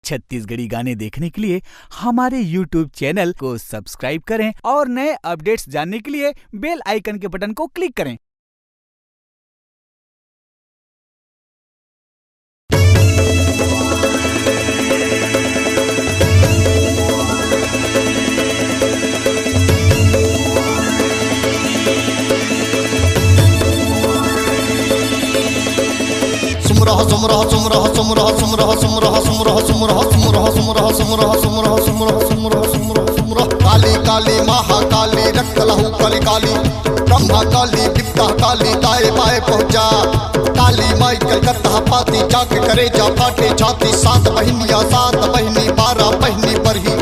छत्तीसगढ़ी गाने देखने के लिए हमारे YouTube चैनल को सब्सक्राइब करें और नए अपडेट्स जानने के लिए बेल आइकन के बटन को क्लिक करें। काली काली महाकाली रक्त लहू काली काली ब्रह्मा काली विद्या काली दाए बाए पहुंचा काली माई कलकत्ता पाती जाके करे जा फाटे छाती 7 बहनिया 7 बहनी 12 बहनी बरही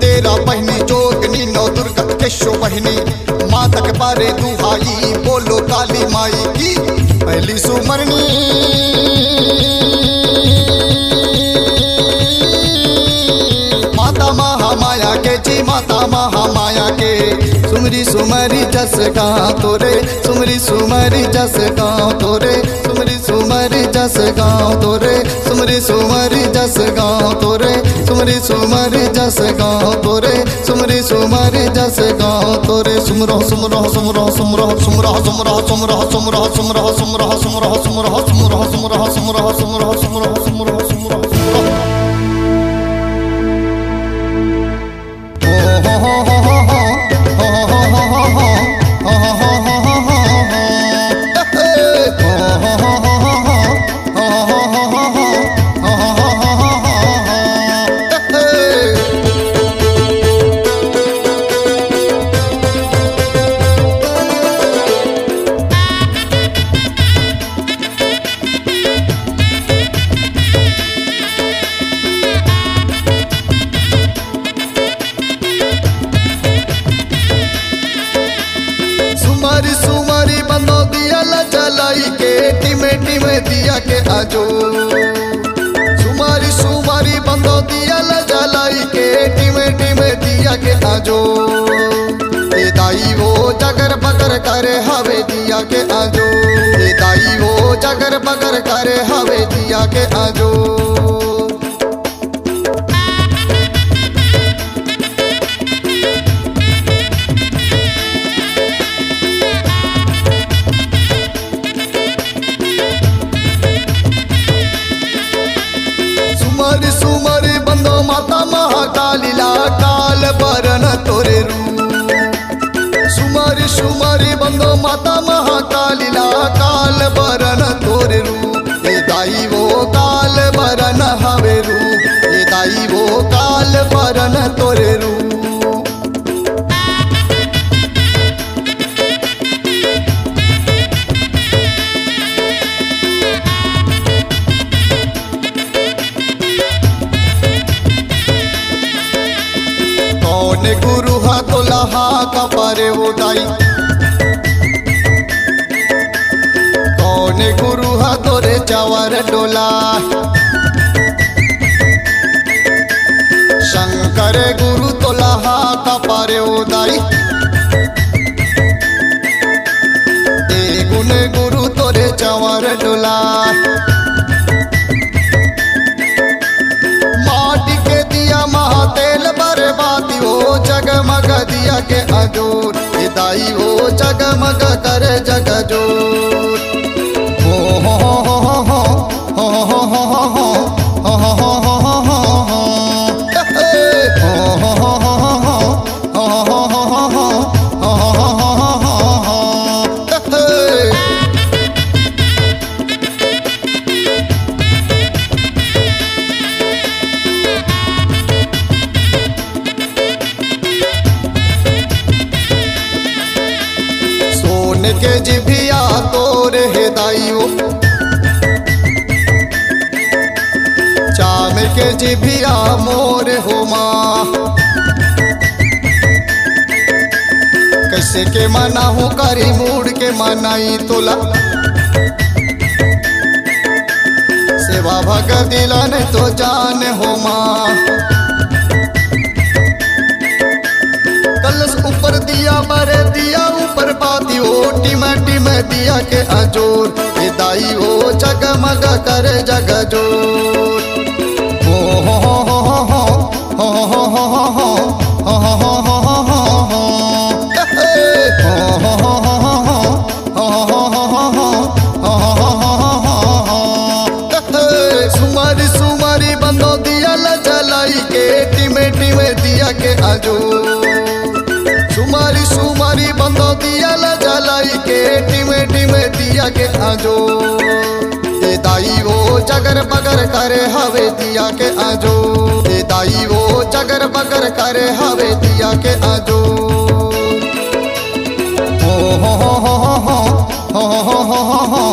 13 बहनी जोगनी 9 दुर्गा केशो बहनी माता के पारे दुहाई बोलो काली माई की पहली सुमरनी महामाया के जी माता महामाया के सुमरी सुमरी जस गाँव तोरे सुमरी सुमरी जस गाँव तोरे सुमरी सुमरी जस गाँव तोरे सुमरी सुमरी जस गाँव तोरे सुमरी सुमरी जस गाँव तोरे सुमरी सुमरी जस गाँव तोरे सुमरो सुमरो सुमरो सुमरो सुमरो सुमरो सुमरो सुमरो सुमरो सुमरो सुमरो सुमरो सुमरो सुमरो सुमरो सुमरो सुमरो सुमरो सुमरो सुमारी बंदो दिया ला जलाई के टिमे टिमे दिया के आजो सुमारी सुमारी बंदो दिया ला जलाई के टिमे टिमे दिया के आजो ए दाई वो जगर बगर करे हवे दिया के आजो ए दाई वो जगर बगर करे हवे दिया के आजो सुमरी सुमरी बंदो माता महाकाली ला काल बरन तोरे रू सुमरी सुमरी बंदो माता महाकाली ला काल बरन तोरे रू ए दाई वो काल बरन हवे रू ए दाई वो काल बरन तोरे रू कौन गुरु हा तोला हा कपारे उदाई कौन गुरु हा तोरे चावर डोला शंकर गुरु तोला हा कपारे उदाई ए गुण गुरु तोरे चावर डोला माटी के दिया महातेल बर्बादी हो जगमग दिया के अजोर दाई हो जगमग करे जगजोर हो हो हो हो हो हो हो हो हो के जिभिया तोरे हेदाइयो चाम के जिभिया मोर हो माँ कैसे के मना हूँ करी मूड के मनाई तोला सेवा भगत दिला नहीं तो जान हो माँ कलश ऊपर दिया बरे दिया ऊपर पाती हो टिमा टिमा दिया के अजोर ये दाई हो जगमग करे जगजोर हो आजो सुमारी सुमारी बंदो दिया ला जलाई के टिमे टिमे दिया के आजो ए दाई वो जगर बगर करे हवे दिया के आजो ए दाई वो जगर बगर करे हवे दिया के आजो हो हो हो हो हो हो हो हो हो